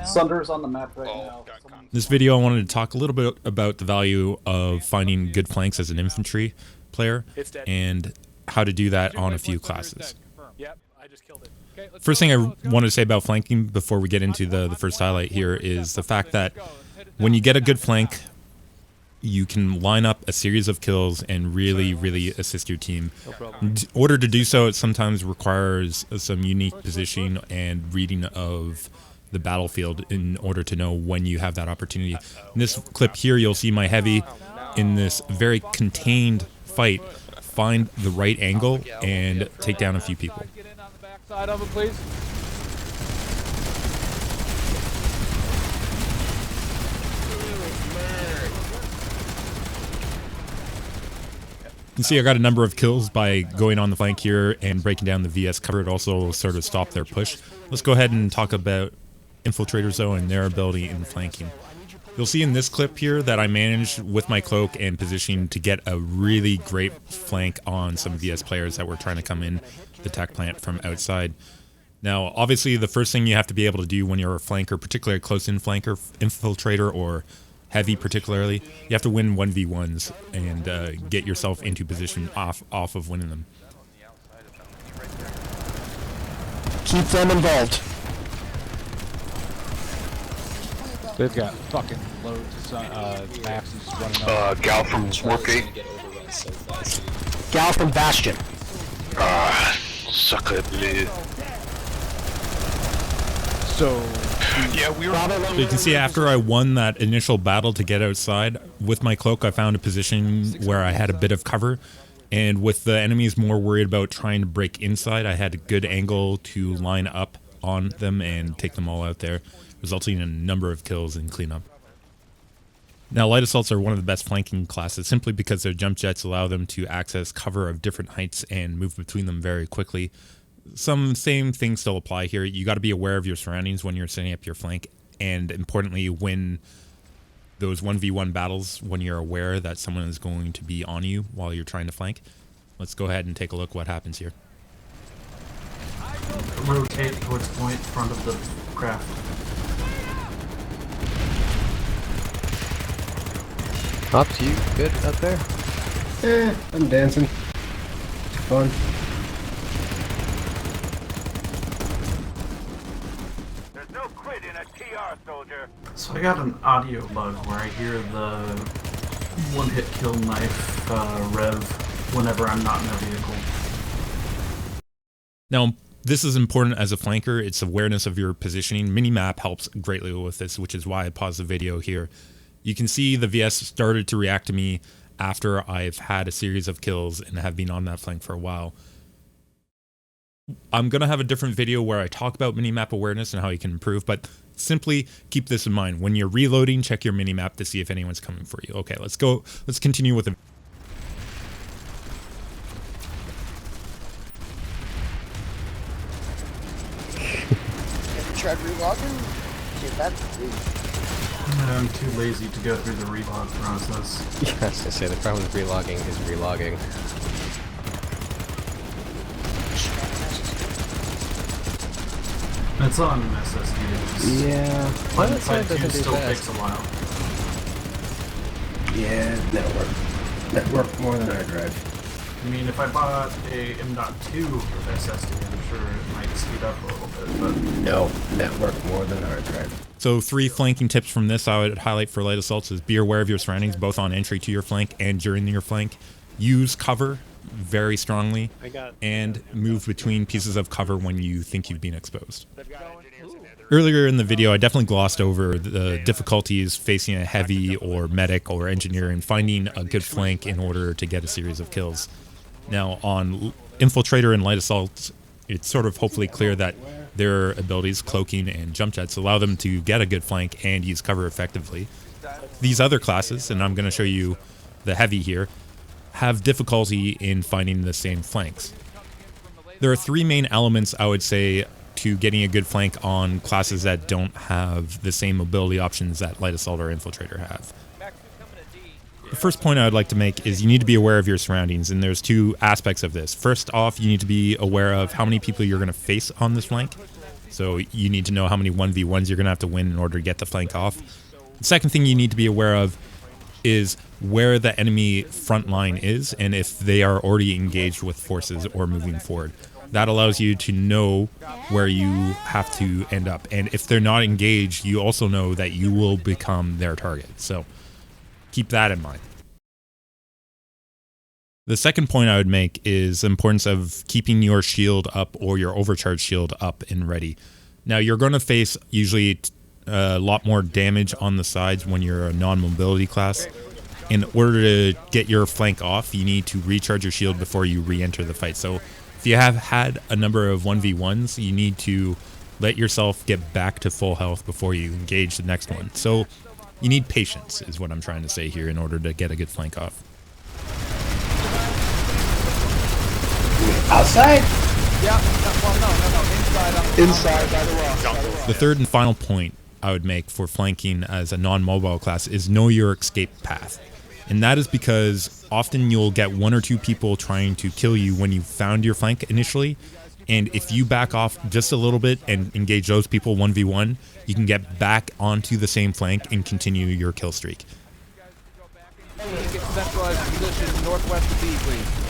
Sunder's on the map right now. This video I wanted to talk a little bit about the value of finding good flanks as an infantry player and how to do that on a few classes. First thing I wanted to say about flanking before we get into the first highlight here is the fact that when you get a good flank, you can line up a series of kills and really assist your team. In order to do so, it sometimes requires some unique positioning and reading of the battlefield in order to know when you have that opportunity. In this clip here, you'll see my heavy in this very contained fight find the right angle and take down a few people. Side of it, please. You can see I got a number of kills by going on the flank here and breaking down the VS cover. It also sort of stopped their push. Let's go ahead and talk about infiltrators though and their ability in flanking. You'll see in this clip here that I managed with my cloak and positioning to get a really great flank on some VS players that were trying to come in the tech plant from outside. Now, obviously, the first thing you have to be able to do when you're a flanker, particularly a close-in flanker, infiltrator, or heavy particularly, you have to win 1v1s and get yourself into position off of winning them. Keep them involved. They've got fucking loads of maps just running up. Gal from Smoke Gate. Gal from Bastion. Sacre bleu. So Yeah, we were. So you can see after I won that initial battle to get outside, with my cloak I found a position where I had a bit of cover, and with the enemies more worried about trying to break inside, I had a good angle to line up on them and take them all out there, resulting in a number of kills and cleanup. Now, light assaults are one of the best flanking classes simply because their jump jets allow them to access cover of different heights and move between them very quickly. Some same things still apply here. You got to be aware of your surroundings when you're setting up your flank, and importantly, win those 1v1 battles when you're aware that someone is going to be on you while you're trying to flank. Let's go ahead and take a look what happens here. Rotate towards point, front of the craft. Up to you. Good up there? I'm dancing. Fun. There's no quit in a TR, soldier. So I got an audio bug where I hear the one-hit kill knife rev whenever I'm not in a vehicle. Now, this is important as a flanker. It's awareness of your positioning. Minimap helps greatly with this, which is why I paused the video here. You can see the VS started to react to me after I've had a series of kills and have been on that flank for a while. I'm going to have a different video where I talk about minimap awareness and how you can improve, but simply keep this in mind. When you're reloading, check your minimap to see if anyone's coming for you. Okay, let's go. Let's continue with the... Have you tried relogging? Yeah, that's I'm too lazy to go through the relog process. Yeah, I was gonna say the problem with relogging is relogging. It's on SSDs. Yeah, Planetside 2 doesn't do still fast. takes a while. Yeah, network more than hard drive. I mean, if I bought a M.2 with SSD, I'm sure it might speed up a little bit, but... No, network more than hard drive. So 3 flanking tips from this I would highlight for light assaults is be aware of your surroundings, both on entry to your flank and during your flank. Use cover very strongly, and move between pieces of cover when you think you've been exposed. Earlier in the video, I definitely glossed over the difficulties facing a heavy or medic or engineer and finding a good flank in order to get a series of kills. Now, on infiltrator and light assaults, it's sort of hopefully clear that their abilities, cloaking and jump jets, allow them to get a good flank and use cover effectively. These other classes, and I'm going to show you the heavy here, have difficulty in finding the same flanks. There are 3 main elements, I would say, to getting a good flank on classes that don't have the same mobility options that light assault or infiltrator have. The first point I would like to make is you need to be aware of your surroundings, and there's 2 aspects of this. First off, you need to be aware of how many people you're going to face on this flank, So you need to know how many 1v1s you're going to have to win in order to get the flank off. The second thing you need to be aware of is where the enemy front line is and if they are already engaged with forces or moving forward. That allows you to know where you have to end up. And if they're not engaged, you also know that you will become their target. So keep that in mind. The second point I would make is the importance of keeping your shield up or your overcharged shield up and ready. Now, you're going to face usually a lot more damage on the sides when you're a non-mobility class. In order to get your flank off, you need to recharge your shield before you re-enter the fight. So if you have had a number of 1v1s, you need to let yourself get back to full health before you engage the next one. So you need patience is what I'm trying to say here in order to get a good flank off. Outside? Yeah, no, inside by the wall. The third and final point I would make for flanking as a non-mobile class is know your escape path. And that is because often you'll get one or two people trying to kill you when you found your flank initially. And if you back off just a little bit and engage those people 1v1, you can get back onto the same flank and continue your kill streak. Get centralized position northwest of B, please.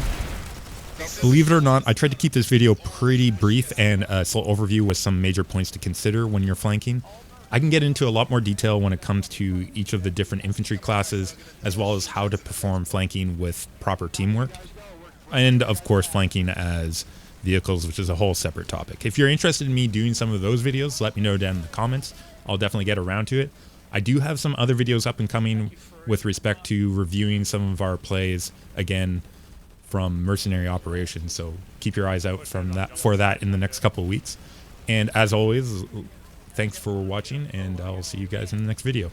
Believe it or not, I tried to keep this video pretty brief and a slow overview with some major points to consider when you're flanking. I can get into a lot more detail when it comes to each of the different infantry classes, as well as how to perform flanking with proper teamwork. And of course, flanking as vehicles, which is a whole separate topic. If you're interested in me doing some of those videos, let me know down in the comments. I'll definitely get around to it. I do have some other videos up and coming with respect to reviewing some of our plays, again, from mercenary operations, so keep your eyes out for that in the next couple of weeks. And as always, thanks for watching, and I'll see you guys in the next video.